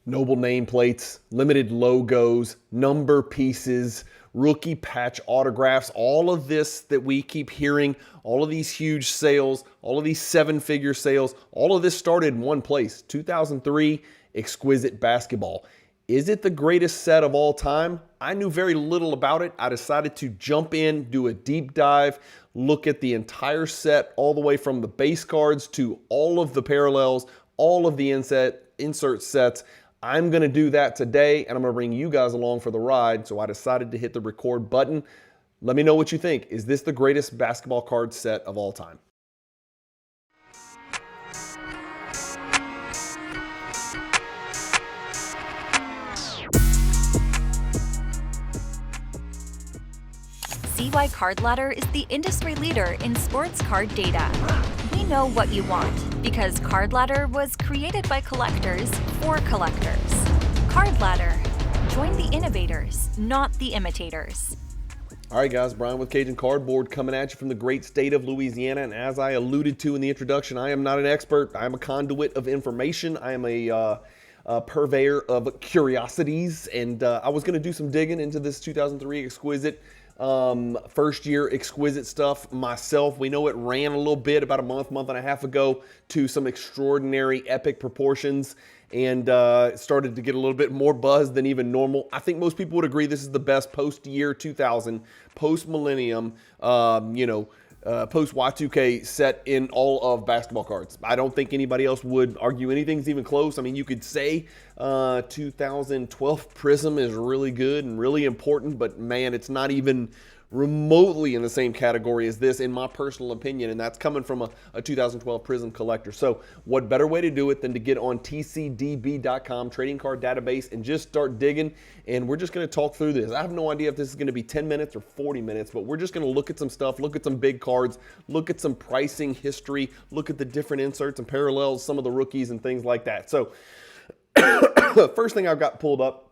Noble nameplates, limited logos, number pieces, rookie patch autographs, all of this that we keep hearing, all of these huge sales, all of these seven-figure sales, all of this started in one place, 2003 Exquisite Basketball. Is it the greatest set of all time? I knew very little about it. I decided to jump in, do a deep dive, look at the entire set, all the way from the base cards to all of the parallels, all of the insert sets. I'm going to do that today, and I'm going to bring you guys along for the ride, so I decided to hit the record button. Let me know what you think. Is this the greatest basketball card set of all time? See why Card Ladder is the industry leader in sports card data. We know what you want because Card Ladder was created by collectors for collectors. Card Ladder. Join the innovators, not the imitators. All right, guys, Bryan with Cajun Cardboard coming at you from the great state of Louisiana. And as I alluded to in the introduction, I am not an expert. I am a conduit of information. I am a purveyor of curiosities. And I was going to do some digging into this 2003 Exquisite. First year Exquisite stuff myself. We know it ran a little bit about a month and a half ago to some extraordinary epic proportions and started to get a little bit more buzz than even normal. I think most people would agree this is the best post-year 2000, post-millennium, post Y2K set in all of basketball cards. I don't think anybody else would argue anything's even close. I mean, you could say 2012 Prism is really good and really important, but man, it's not even remotely in the same category as this, in my personal opinion, and that's coming from a 2012 Prism collector. So what better way to do it than to get on tcdb.com, trading card database, and just start digging, and we're just going to talk through this. I have no idea if this is going to be 10 minutes or 40 minutes, but we're just going to look at some stuff, look at some big cards, look at some pricing history, look at the different inserts and parallels, some of the rookies and things like that. So first thing I've got pulled up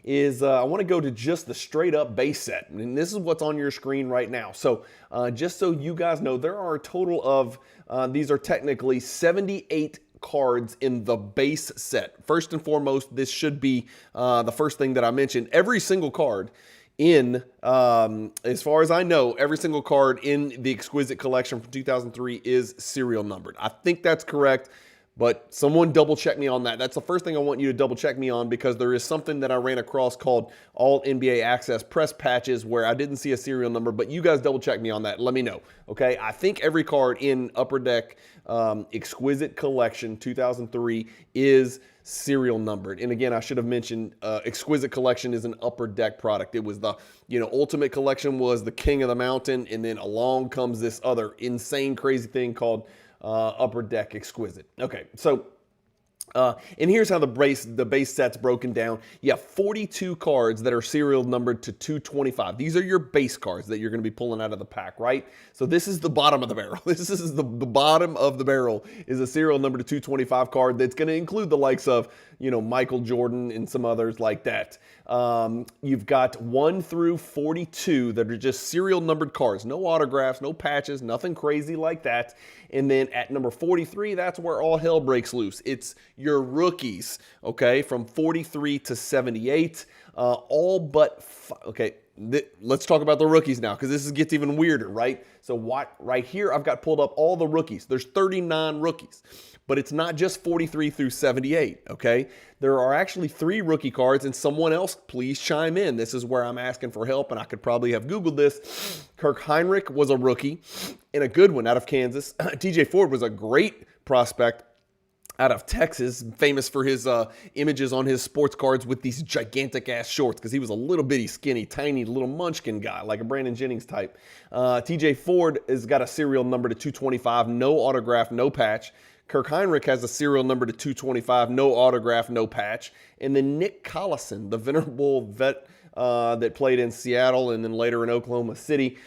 is I want to go to just the straight up base set. And this is what's on your screen right now. So just so you guys know, there are a total of, these are technically 78 cards in the base set. First and foremost, this should be the first thing that I mentioned. Every single card in, as far as I know, every single card in the Exquisite collection from 2003 is serial numbered. I think that's correct. But someone double check me on that. That's the first thing I want you to double check me on, because there is something that I ran across called All NBA Access Press Patches where I didn't see a serial number, but you guys double check me on that. Let me know, okay? I think every card in Upper Deck Exquisite Collection 2003 is serial numbered. And again, I should have mentioned Exquisite Collection is an Upper Deck product. It was the, Ultimate Collection was the king of the mountain, and then along comes this other insane, crazy thing called Upper Deck Exquisite. Okay, so and here's how the base set's broken down. You have 42 cards that are serial numbered to 225. These are your base cards that you're going to be pulling out of the pack, right? So this is the bottom of the barrel. This is the bottom of the barrel is a serial number to 225 card that's going to include the likes of, Michael Jordan and some others like that. You've got 1 through 42 that are just serial numbered cards. No autographs, no patches, nothing crazy like that. And then at number 43, that's where all hell breaks loose. It's your rookies, okay, from 43 to 78. All but, okay, let's talk about the rookies now, because this gets even weirder, right? So right here, I've got pulled up all the rookies. There's 39 rookies. But it's not just 43 through 78, okay? There are actually 3 rookie cards, and someone else, please chime in. This is where I'm asking for help, and I could probably have Googled this. Kirk Heinrich was a rookie, and a good one out of Kansas. TJ Ford was a great prospect out of Texas, famous for his images on his sports cards with these gigantic-ass shorts, because he was a little bitty, skinny, tiny little munchkin guy, like a Brandon Jennings type. TJ Ford has got a serial number to 225, no autograph, no patch. Kirk Heinrich has a serial number to 225, no autograph, no patch. And then Nick Collison, the venerable vet that played in Seattle and then later in Oklahoma City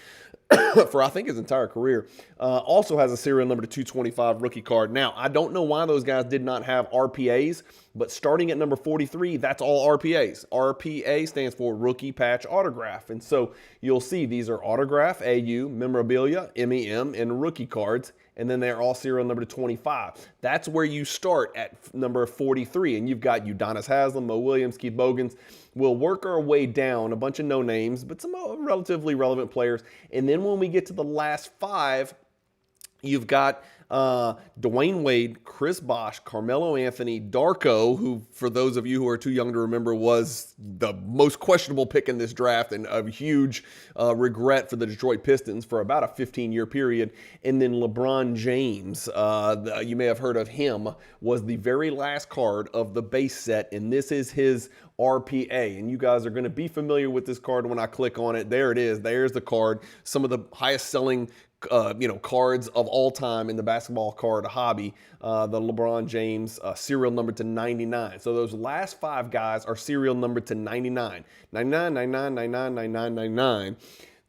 for, I think, his entire career, also has a serial number to 225 rookie card. Now, I don't know why those guys did not have RPAs, but starting at number 43, that's all RPAs. RPA stands for Rookie Patch Autograph. And so you'll see these are autograph, AU, memorabilia, MEM, and rookie cards. and then they're all serial number to 25. That's where you start at number 43, and you've got Udonis Haslem, Mo Williams, Keith Bogans. We'll work our way down, a bunch of no names, but some relatively relevant players. And then when we get to the last 5, you've got Dwayne Wade, Chris Bosh, Carmelo Anthony, Darko, who, for those of you who are too young to remember, was the most questionable pick in this draft and a huge regret for the Detroit Pistons for about a 15-year period. And then LeBron James, you may have heard of him, was the very last card of the base set, and this is his RPA. And you guys are going to be familiar with this card when I click on it. There it is. There's the card. Some of the highest selling cards of all time in the basketball card hobby, the LeBron James serial number to 99. So those last 5 guys are serial number to 99. 99, 99, 99, 99, 99.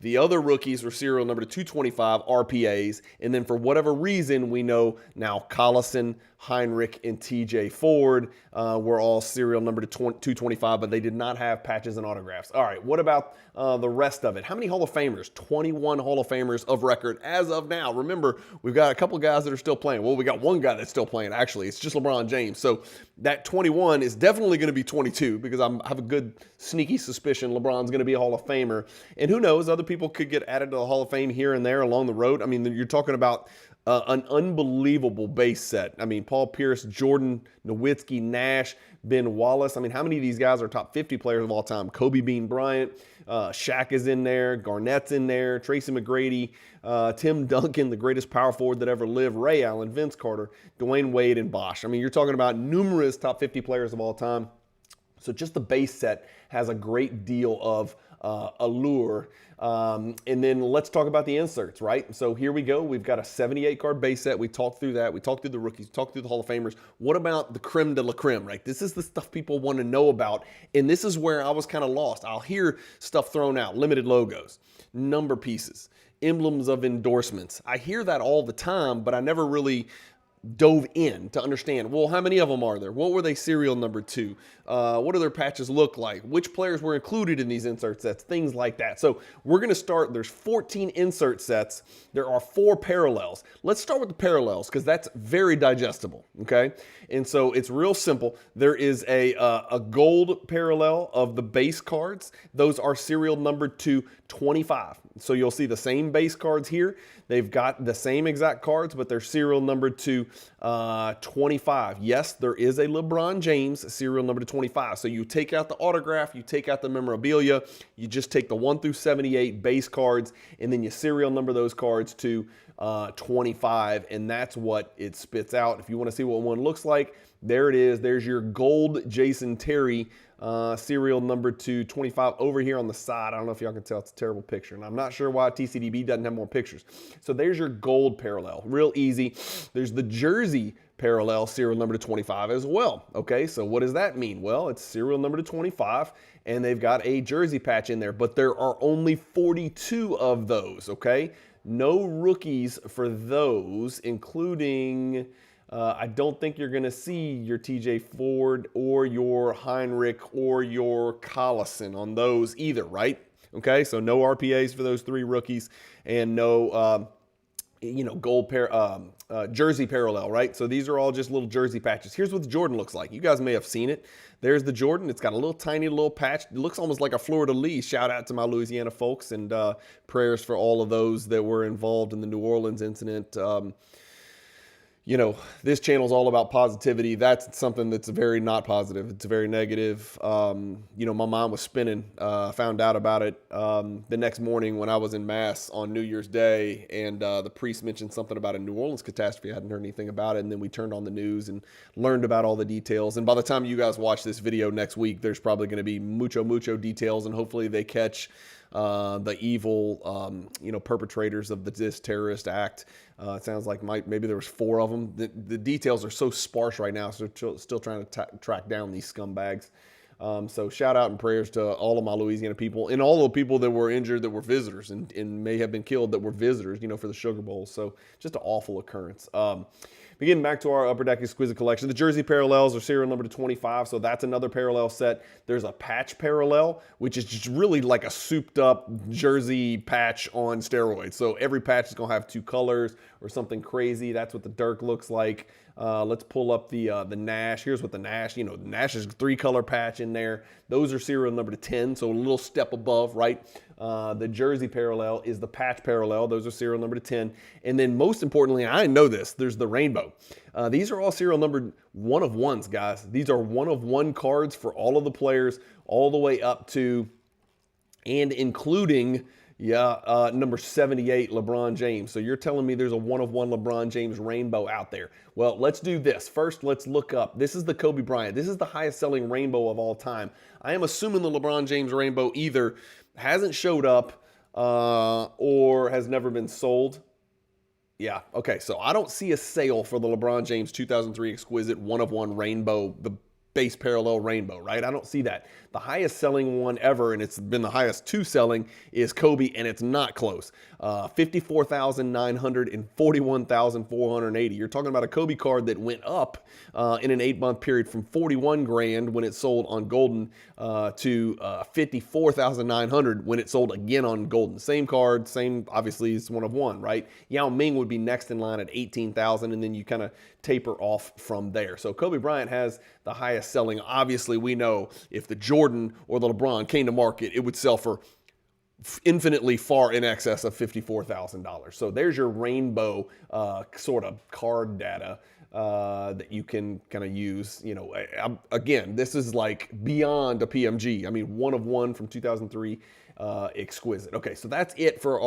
The other rookies were serial number to 225 RPAs. And then for whatever reason, we know now Collison, Heinrich, and TJ Ford were all serial number to 225, but they did not have patches and autographs. All right, what about the rest of it? How many Hall of Famers? 21 Hall of Famers of record as of now. Remember, we've got a couple guys that are still playing. Well, we got one guy that's still playing, actually. It's just LeBron James. So that 21 is definitely going to be 22 because I have a good sneaky suspicion LeBron's going to be a Hall of Famer. And who knows, other people could get added to the Hall of Fame here and there along the road. I mean, you're talking about an unbelievable base set. I mean, Paul Pierce, Jordan, Nowitzki, Nash, Ben Wallace. I mean, how many of these guys are top 50 players of all time? Kobe Bean Bryant, Shaq is in there, Garnett's in there, Tracy McGrady, Tim Duncan, the greatest power forward that ever lived, Ray Allen, Vince Carter, Dwayne Wade, and Bosh. I mean, you're talking about numerous top 50 players of all time. So just the base set has a great deal of allure. And then let's talk about the inserts, right? So here we go. We've got a 78 card base set. We talked through that. We talked through the rookies, talked through the Hall of Famers. What about the creme de la creme, right? This is the stuff people want to know about. And this is where I was kind of lost. I'll hear stuff thrown out, limited logos, number pieces, emblems of endorsements. I hear that all the time, but I never really dove in to understand, well, how many of them are there? What were they serial number to? What do their patches look like? Which players were included in these insert sets? Things like that. So we're going to start, there's 14 insert sets. There are 4 parallels. Let's start with the parallels because that's very digestible, okay? And so it's real simple. There is a gold parallel of the base cards. Those are serial numbered to 25. So you'll see the same base cards here. They've got the same exact cards, but they're serial numbered to 25. Yes, there is a LeBron James serial number to 25. So you take out the autograph, you take out the memorabilia, you just take the 1 through 78 base cards, and then you serial number those cards to 25, and that's what it spits out. If you want to see what one looks like, there it is. There's your gold Jason Terry serial number to 25 over here on the side. I don't know if y'all can tell, it's a terrible picture, and I'm not sure why TCDB doesn't have more pictures. So there's your gold parallel, real easy. There's the jersey parallel serial number to 25 as well. Okay, so what does that mean? Well, it's serial number to 25, and they've got a jersey patch in there, but there are only 42 of those, okay? No rookies for those, including, I don't think you're going to see your TJ Ford or your Heinrich or your Collison on those either, right? Okay, so no RPAs for those 3 rookies and no, gold jersey parallel, right? So these are all just little jersey patches. Here's what the Jordan looks like. You guys may have seen it. There's the Jordan. It's got a little tiny little patch. It looks almost like a fleur-de-lis. Shout out to my Louisiana folks, and prayers for all of those that were involved in the New Orleans incident. This channel is all about positivity. That's something that's very not positive. It's very negative. My mind was spinning. Found out about it the next morning when I was in Mass on New Year's Day, and the priest mentioned something about a New Orleans catastrophe. I hadn't heard anything about it, and then we turned on the news and learned about all the details. And by the time you guys watch this video next week, there's probably going to be mucho details, and hopefully they catch the evil, perpetrators of this terrorist act. It sounds like maybe there was 4 of them. The details are so sparse right now, so still trying to track down these scumbags. So shout out and prayers to all of my Louisiana people and all the people that were injured that were visitors and may have been killed that were visitors, for the Sugar Bowl. So just an awful occurrence. getting back to our Upper Deck Exquisite collection, the jersey parallels are serial number to 25, so that's another parallel set. There's a patch parallel, which is just really like a souped up jersey patch on steroids. So every patch is going to have 2 colors or something crazy. That's what the Dirk looks like. Let's pull up the Nash. Here's what the Nash, the Nash is 3-color patch in there. Those are serial number to 10, so a little step above, right? The jersey parallel is the patch parallel. Those are serial number to 10. And then most importantly, I know this, there's the rainbow. These are all serial numbered 1 of 1s, guys. These are 1 of 1 cards for all of the players, all the way up to and including number 78, LeBron James. So you're telling me there's a 1 of 1 LeBron James rainbow out there. Well, let's do this. First, let's look up. This is the Kobe Bryant. This is the highest selling rainbow of all time. I am assuming the LeBron James rainbow either hasn't showed up or has never been sold. Yeah, okay, so I don't see a sale for the LeBron James 2003 Exquisite 1 of 1 rainbow, the base parallel rainbow, right? I don't see that. The highest selling one ever, and it's been the highest 2 selling, is Kobe, and it's not close. 54,900 and 41,480. You're talking about a Kobe card that went up in an 8-month period from 41 grand when it sold on Golden to 54,900 when it sold again on Golden. Same card, same, obviously it's 1 of 1, right? Yao Ming would be next in line at 18,000, and then you kind of taper off from there. So Kobe Bryant has the highest selling. Obviously, we know if the Jordan or the LeBron came to market, it would sell for infinitely far in excess of $54,000. So there's your rainbow sort of card data that you can kind of use. Again, this is like beyond a PMG. I mean, 1 of 1 from 2003 Exquisite. Okay, so that's it for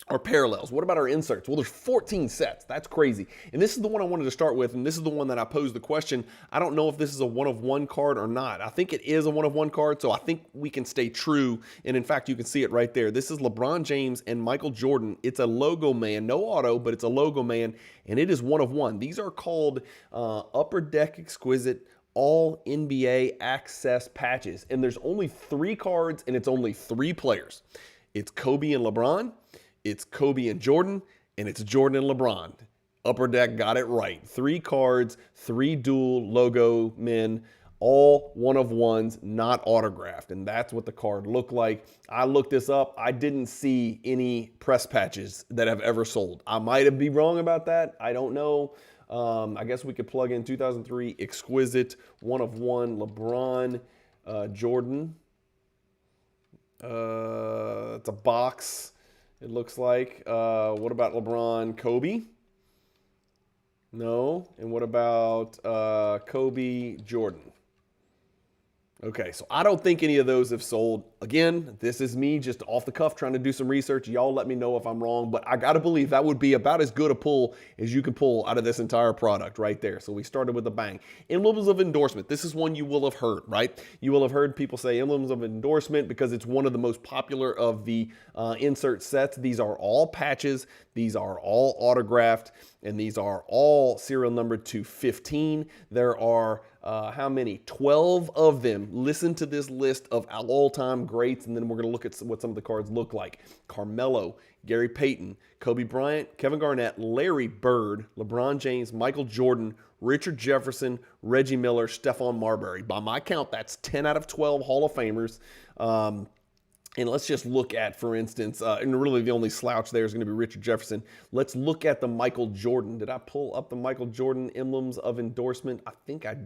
our parallels. What about our inserts? Well, there's 14 sets. That's crazy. And this is the one I wanted to start with, and this is the one that I posed the question. I don't know if this is a 1 of 1 card or not. I think it is a 1 of 1 card, so I think we can stay true. And in fact, you can see it right there. This is LeBron James and Michael Jordan. It's a logo man, no auto, but it's a logo man, and it is 1 of 1. These are called Upper Deck Exquisite All NBA Access patches. And there's only 3 cards, and it's only 3 players. It's Kobe and LeBron, it's Kobe and Jordan, and it's Jordan and LeBron. Upper Deck got it right. 3 cards, 3 dual logo men, all 1 of 1s, not autographed. And that's what the card looked like. I looked this up. I didn't see any press patches that have ever sold. I might be wrong about that. I don't know. I guess we could plug in 2003 Exquisite 1 of 1 LeBron Jordan. It's a box. It looks like. What about LeBron Kobe? No. And what about Kobe Jordan? Okay, so I don't think any of those have sold. Again, this is me just off the cuff trying to do some research. Y'all let me know if I'm wrong, but I got to believe that would be about as good a pull as you could pull out of this entire product right there. So we started with a bang. Emblems of endorsement. This is one you will have heard, right? You will have heard people say emblems of endorsement because it's one of the most popular of the insert sets. These are all patches. These are all autographed, and these are all serial numbered to 15. There are how many? 12 of them. Listen to this list of all-time greats, and then we're going to look at what some of the cards look like. Carmelo, Gary Payton, Kobe Bryant, Kevin Garnett, Larry Bird, LeBron James, Michael Jordan, Richard Jefferson, Reggie Miller, Stephon Marbury. By my count, that's 10 out of 12 Hall of Famers. And let's just look at, for instance, and really the only slouch there is going to be Richard Jefferson. Let's look at the Michael Jordan. Did I pull up the Michael Jordan emblems of endorsement? I think I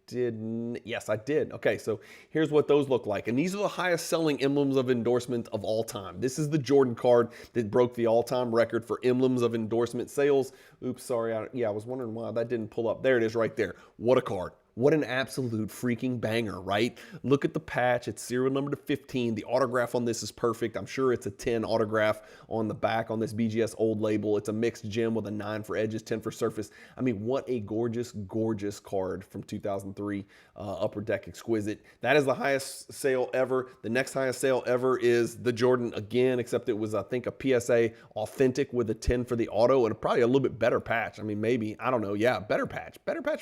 did. Yes, I did. Okay, so here's what those look like. And these are the highest selling emblems of endorsement of all time. This is the Jordan card that broke the all-time record for emblems of endorsement sales. Oops, sorry. I was wondering why that didn't pull up. There it is right there. What a card. What an absolute freaking banger, right? Look at the patch. It's serial number to 15. The autograph on this is perfect. I'm sure it's a 10 autograph on the back on this BGS old label. It's a mixed gem with a 9 for edges, 10 for surface. I mean, what a gorgeous, gorgeous card from 2003 Upper Deck Exquisite. That is the highest sale ever. The next highest sale ever is the Jordan again, except it was, I think, a PSA authentic with a 10 for the auto and probably a little bit better patch. I mean, maybe, I don't know. Yeah, better patch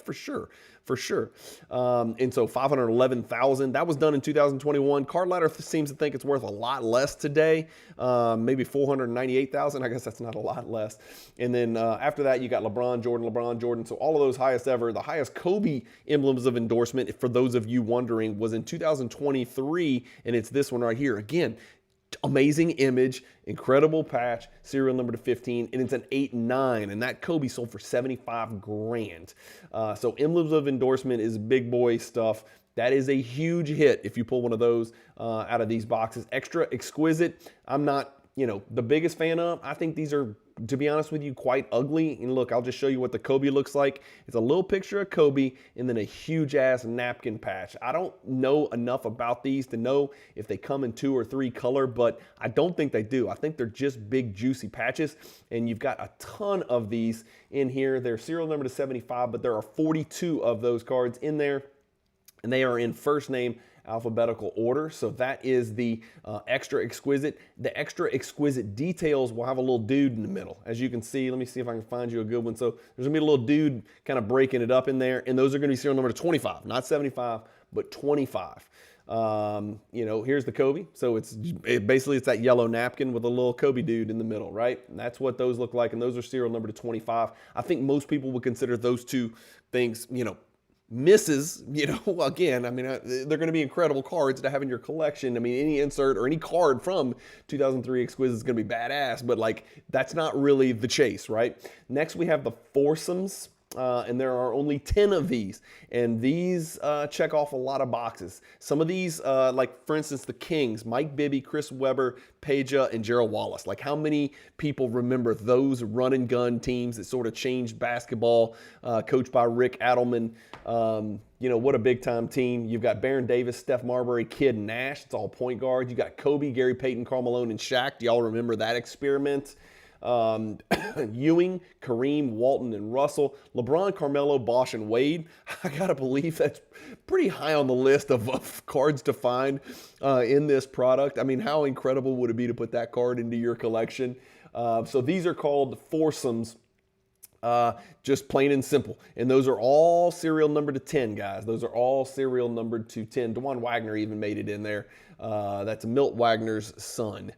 for sure. For sure. insure. And so 511,000. That was done in 2021. Card Ladder seems to think it's worth a lot less today, maybe 498,000. I guess that's not a lot less. And then after that, you got LeBron Jordan. So all of those highest ever. The highest Kobe emblems of endorsement, for those of you wondering, was in 2023, and it's this one right here. Again, amazing image, incredible patch, serial number to 15, and it's an 8-9, and that Kobe sold for 75 grand. So emblems of endorsement is big boy stuff. That is a huge hit if you pull one of those out of these boxes. Extra Exquisite, I'm not, the biggest fan of. I think these are, to be honest with you, quite ugly. And look, I'll just show you what the Kobe looks like. It's a little picture of Kobe and then a huge ass napkin patch. I don't know enough about these to know if they come in 2 or 3 color, but I don't think they do. I think they're just big juicy patches, and you've got a ton of these in here. They're serial number to 75, but there are 42 of those cards in there, and they are in first name alphabetical order. So that is the Extra Exquisite. The Extra Exquisite details will have a little dude in the middle. As you can see, let me see if I can find you a good one. So there's gonna be a little dude kind of breaking it up in there, and those are gonna be serial number to 25, not 75, but 25. Here's the Kobe. So basically it's that yellow napkin with a little Kobe dude in the middle, right? And that's what those look like, and those are serial number to 25. I think most people would consider those two things, misses, again, they're going to be incredible cards to have in your collection. Any insert or any card from 2003 Exquisite is going to be badass, but that's not really the chase, right? Next, we have the foursomes. And there are only 10 of these, and these check off a lot of boxes. Some of these, like for instance, the Kings, Mike Bibby, Chris Webber, Peja, and Gerald Wallace. How many people remember those run and gun teams that sort of changed basketball, coached by Rick Adelman? What a big time team. You've got Baron Davis, Steph Marbury, Kid Nash. It's all point guards. You got Kobe, Gary Payton, Karl Malone, and Shaq. Do y'all remember that experiment? Ewing, Kareem, Walton, and Russell, LeBron, Carmelo, Bosh, and Wade. I gotta believe that's pretty high on the list of cards to find in this product. How incredible would it be to put that card into your collection? So these are called foursomes. Just plain and simple. And those are all serial numbered to 10, guys. Those are all serial numbered to 10. DeJuan Wagner even made it in there. That's Milt Wagner's son.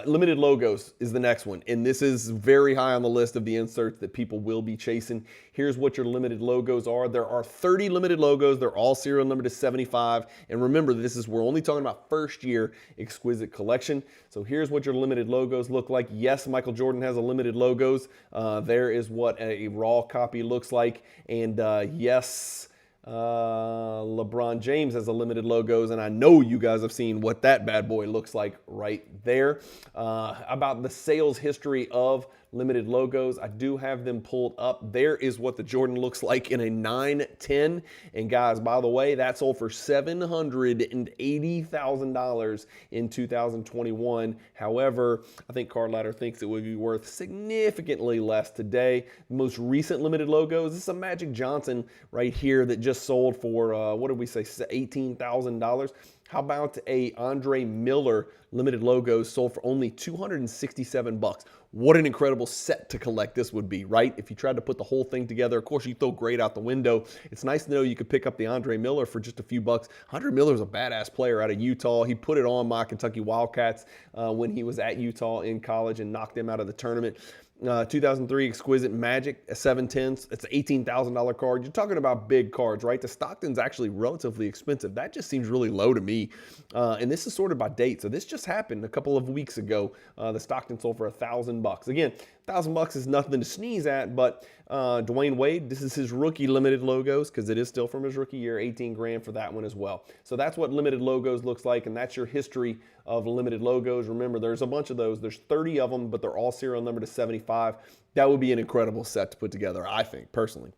Limited logos is the next one. And this is very high on the list of the inserts that people will be chasing. Here's what your limited logos are. There are 30 limited logos. They're all serial numbered to 75. And remember, we're only talking about first year Exquisite collection. So here's what your limited logos look like. Yes, Michael Jordan has a limited logos. There is what a raw copy looks like. And yes, LeBron James has a limited logos, and I know you guys have seen what that bad boy looks like right there. About the sales history of limited logos, I do have them pulled up. There is what the Jordan looks like in a 910, and guys, by the way, that sold for $780,000 in 2021. However, I think Card Ladder thinks it would be worth significantly less today. The most recent limited logos, this is a Magic Johnson right here that just sold for what did we say, $18,000. How about a Andre Miller limited logos sold for only $267? What an incredible set to collect this would be, right? If you tried to put the whole thing together, of course, you throw grade out the window. It's nice to know you could pick up the Andre Miller for just a few bucks. Andre Miller's a badass player out of Utah. He put it on my Kentucky Wildcats when he was at Utah in college and knocked them out of the tournament. 2003 Exquisite Magic, a 710. It's an $18,000 card. You're talking about big cards, right? The Stockton's actually relatively expensive. That just seems really low to me. And this is sorted by date. So this just happened a couple of weeks ago. The Stockton sold for $1,000. Again, $1,000 is nothing to sneeze at, but Dwayne Wade, this is his rookie limited logos because it is still from his rookie year, 18 grand for that one as well. So that's what limited logos looks like, and that's your history of limited logos. Remember, there's a bunch of those. There's 30 of them, but they're all serial number to 75. That would be an incredible set to put together, I think, personally.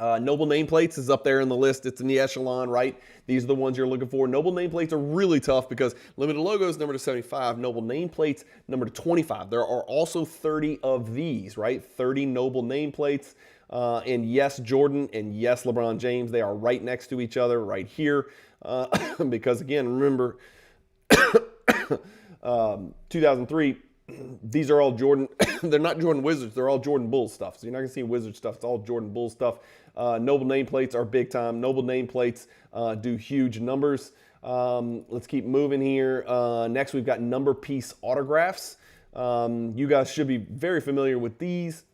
Noble nameplates is up there in the list. It's in the echelon, right? These are the ones you're looking for. Noble nameplates are really tough because limited logos number to 75, noble nameplates number to 25. There are also 30 of these, right? 30 noble nameplates. And yes, Jordan and yes, LeBron James, they are right next to each other right here. Because again, remember, 2003, These are all Jordan. They're not Jordan Wizards. They're all Jordan Bulls stuff. So you're not going to see Wizard stuff. It's all Jordan Bulls stuff. Noble nameplates are big time. Noble nameplates do huge numbers. Let's keep moving here. Next, we've got number piece autographs. You guys should be very familiar with these.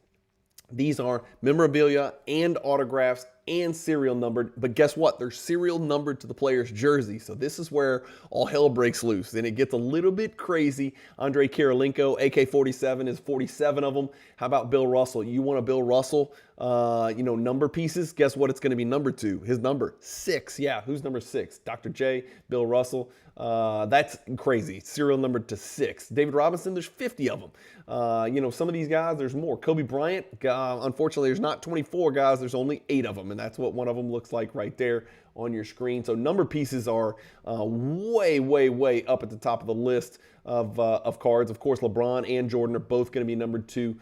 These are memorabilia and autographs and serial numbered, but guess what? They're serial numbered to the player's jersey. So this is where all hell breaks loose, and it gets a little bit crazy. Andre Kirilenko, AK-47 is 47 of them. How about Bill Russell? You want a Bill Russell, number pieces? Guess what it's going to be numbered to? His number, 6. Yeah, who's number 6? Dr. J, Bill Russell. That's crazy. Serial numbered to 6. David Robinson, there's 50 of them. Some of these guys, there's more. Kobe Bryant, unfortunately, there's not 24 guys. There's only 8 of them, and that's what one of them looks like right there on your screen. So number pieces are way, way, way up at the top of the list of cards. Of course, LeBron and Jordan are both going to be numbered to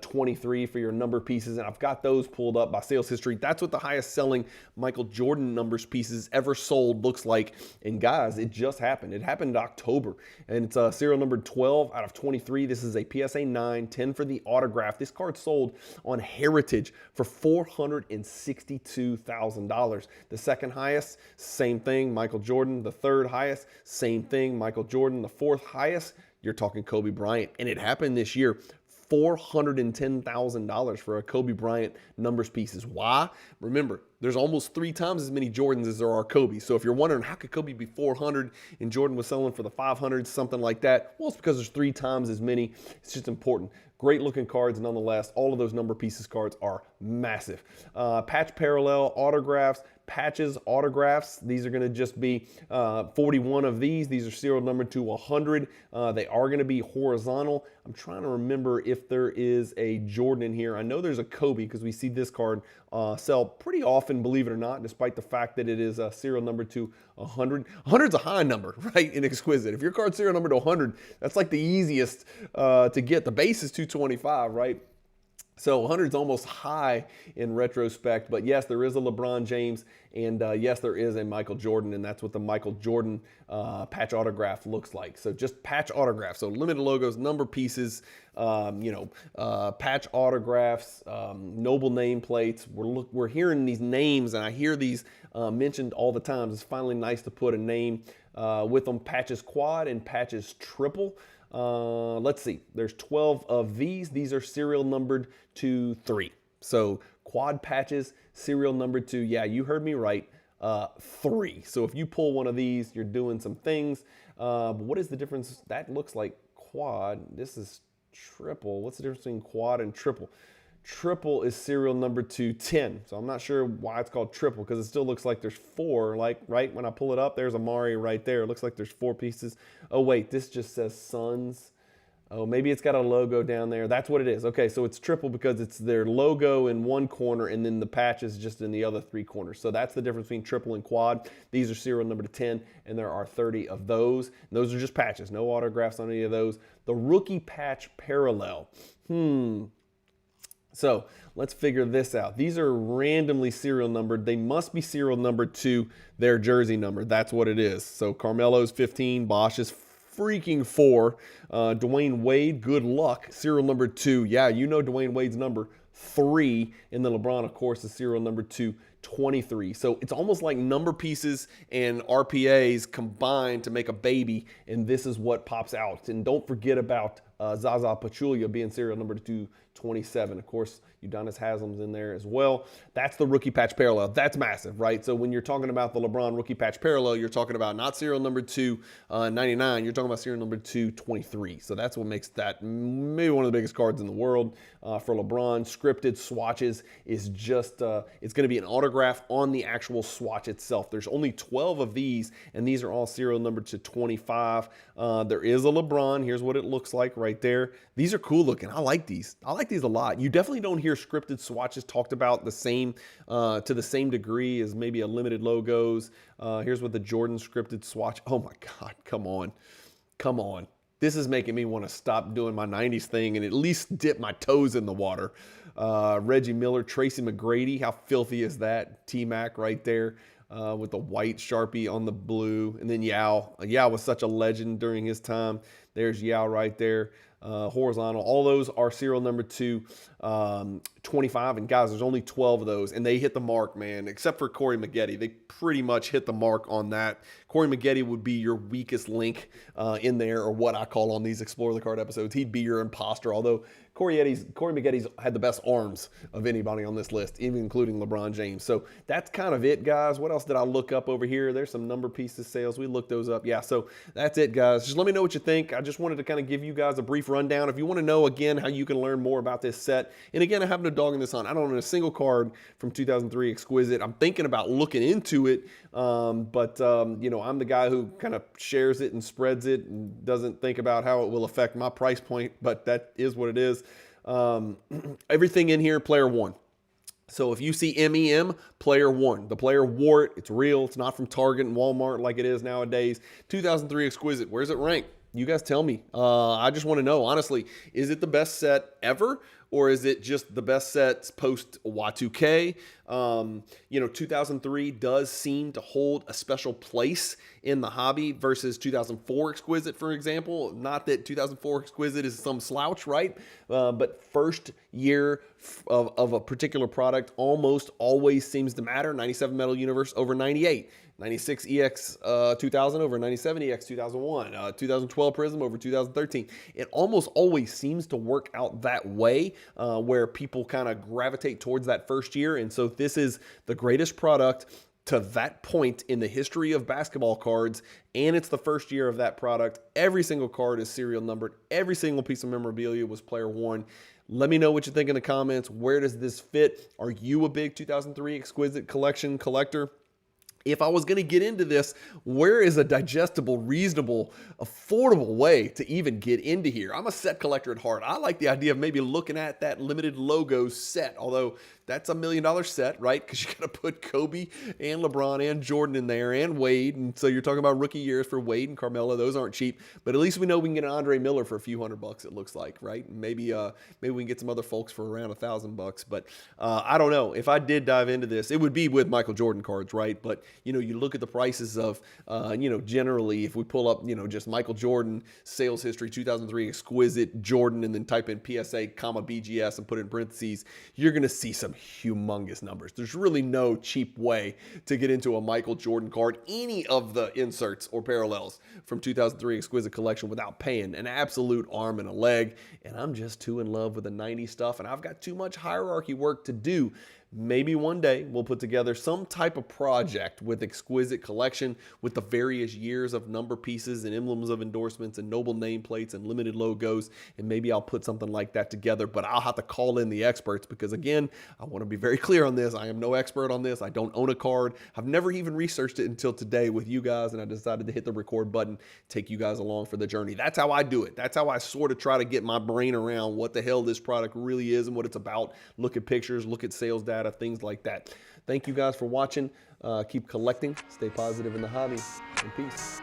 23 for your number pieces, and I've got those pulled up by sales history. That's what the highest selling Michael Jordan numbers pieces ever sold looks like. And guys, it just happened. It happened in October, and it's serial number 12 out of 23. This is a PSA 9, 10 for the autograph. This card sold on Heritage for $462,000. The second highest, same thing, Michael Jordan. The third highest, same thing, Michael Jordan. The fourth highest, you're talking Kobe Bryant, and it happened this year. $410,000 for a Kobe Bryant numbers pieces. Why? Remember, there's almost 3 times as many Jordans as there are Kobe. So if you're wondering how could Kobe be 400 and Jordan was selling for the 500, something like that, well, it's because there's 3 times as many. It's just important. Great looking cards nonetheless. All of those number pieces cards are massive. Patch parallel autographs, patches, autographs. These are going to just be 41 of these. These are serial numbered to 100. They are going to be horizontal. I'm trying to remember if there is a Jordan in here. I know there's a Kobe because we see this card sell pretty often, believe it or not, despite the fact that it is serial numbered to 100. 100's a high number, right, in Exquisite. If your card's serial numbered to 100, that's like the easiest to get. The base is 225, right? So 100 is almost high in retrospect, but yes, there is a LeBron James, and yes, there is a Michael Jordan, and that's what the Michael Jordan patch autograph looks like. So just patch autograph. So limited logos, number pieces, patch autographs, noble nameplates. We're hearing these names, and I hear these mentioned all the time. It's finally nice to put a name with them. Patches quad and patches triple. Let's see, there's 12 of these. These are serial numbered to 3. So quad patches, serial numbered to, yeah, you heard me right, 3. So if you pull one of these, you're doing some things. But what is the difference? That looks like quad. This is triple. What's the difference between quad and triple? Triple is serial number to 10. So I'm not sure why it's called triple, because it still looks like there's 4. Like right when I pull it up, there's Amari right there. It looks like there's 4 pieces. Oh wait, this just says Suns. Oh, maybe it's got a logo down there. That's what it is. Okay, so it's triple because it's their logo in one corner and then the patch is just in the other 3 corners. So that's the difference between triple and quad. These are serial number to 10, and there are 30 of those. And those are just patches. No autographs on any of those. The rookie patch parallel. So let's figure this out. These are randomly serial numbered. They must be serial numbered to their jersey number. That's what it is. So Carmelo's 15, Bosch is freaking 4. Dwayne Wade, good luck. Serial number 2. Yeah, you know Dwayne Wade's number 3. And then LeBron, of course, is serial number 23. So it's almost like number pieces and RPAs combined to make a baby. And this is what pops out. And don't forget about Zaza Pachulia being serial number 227. Of course, Udonis Haslam's in there as well. That's the rookie patch parallel. That's massive, right? So when you're talking about the LeBron rookie patch parallel, you're talking about not serial number 299. You're talking about serial number 223. So that's what makes that maybe one of the biggest cards in the world for LeBron. Scripted swatches is just, it's going to be an autograph on the actual swatch itself. There's only 12 of these, and these are all serial numbered to 25. There is a LeBron. Here's what it looks like right there. These are cool looking. I like these. I like these a lot. You definitely don't hear scripted swatches talked about the same to the same degree as maybe a limited logos. Here's what the Jordan scripted swatch. Oh my God, come on. Come on. This is making me want to stop doing my 90s thing and at least dip my toes in the water. Reggie Miller, Tracy McGrady. How filthy is that? T-Mac right there. With the white Sharpie on the blue. And then Yao. Yao was such a legend during his time. There's Yao right there. Horizontal. All those are serial number 225. And guys, there's only 12 of those, and they hit the mark, man. Except for Corey Maggette, they pretty much hit the mark on that. Corey Maggette would be your weakest link in there, or what I call on these Explore the Card episodes. He'd be your imposter, although Corey Maggette's had the best arms of anybody on this list, even including LeBron James. So that's kind of it, guys. What else did I look up over here? There's some number pieces sales. We looked those up. Yeah, so that's it, guys. Just let me know what you think. I just wanted to kind of give you guys a brief rundown. If you want to know, again, how you can learn more about this set, and again, I have no dog in this hunt. I don't own a single card from 2003 Exquisite. I'm thinking about looking into it, but you know, I'm the guy who kind of shares it and spreads it and doesn't think about how it will affect my price point, but that is what it is. Everything in here, player one. So if you see MEM, player one. The player wore it. It's real. It's not from Target and Walmart like it is nowadays. 2003 Exquisite. Where's it ranked? You guys tell me. I just want to know, honestly, is it the best set ever? Or is it just the best sets post Y2K? You know, 2003 does seem to hold a special place in the hobby versus 2004 Exquisite, for example. Not that 2004 Exquisite is some slouch, right? But first year of a particular product almost always seems to matter. 97 Metal Universe over 98. 96 EX 2000 over 97 EX 2001, 2012 Prism over 2013. It almost always seems to work out that way, where people kind of gravitate towards that first year. And so this is the greatest product to that point in the history of basketball cards, and it's the first year of that product. Every single card is serial numbered. Every single piece of memorabilia was player one. Let me know what you think in the comments. Where does this fit? Are you a big 2003 Exquisite collection collector? If I was going to get into this, where is a digestible, reasonable, affordable way to even get into here? I'm a set collector at heart. I like the idea of maybe looking at that limited logo set, although that's $1 million set, right? Because you got to put Kobe and LeBron and Jordan in there and Wade. And so you're talking about rookie years for Wade and Carmelo. Those aren't cheap, but at least we know we can get an Andre Miller for a few $100, it looks like, right? Maybe we can get some other folks for around $1,000, but I don't know. If I did dive into this, it would be with Michael Jordan cards, right? But you know, you look at the prices of, you know, generally, if we pull up, you know, just Michael Jordan sales history, 2003 Exquisite Jordan, and then type in PSA, comma BGS, and put it in parentheses, you're going to see some humongous numbers. There's really no cheap way to get into a Michael Jordan card, any of the inserts or parallels from 2003 Exquisite collection, without paying an absolute arm and a leg. And I'm just too in love with the 90s stuff, and I've got too much hierarchy work to do. Maybe one day we'll put together some type of project with Exquisite collection with the various years of number pieces and emblems of endorsements and noble nameplates and limited logos, and maybe I'll put something like that together, but I'll have to call in the experts because, again, I want to be very clear on this. I am no expert on this. I don't own a card. I've never even researched it until today with you guys, and I decided to hit the record button, take you guys along for the journey. That's how I do it. That's how I sort of try to get my brain around what the hell this product really is and what it's about. Look at pictures, look at sales data, things like that. Thank you guys for watching. Keep collecting, stay positive in the hobby, and peace.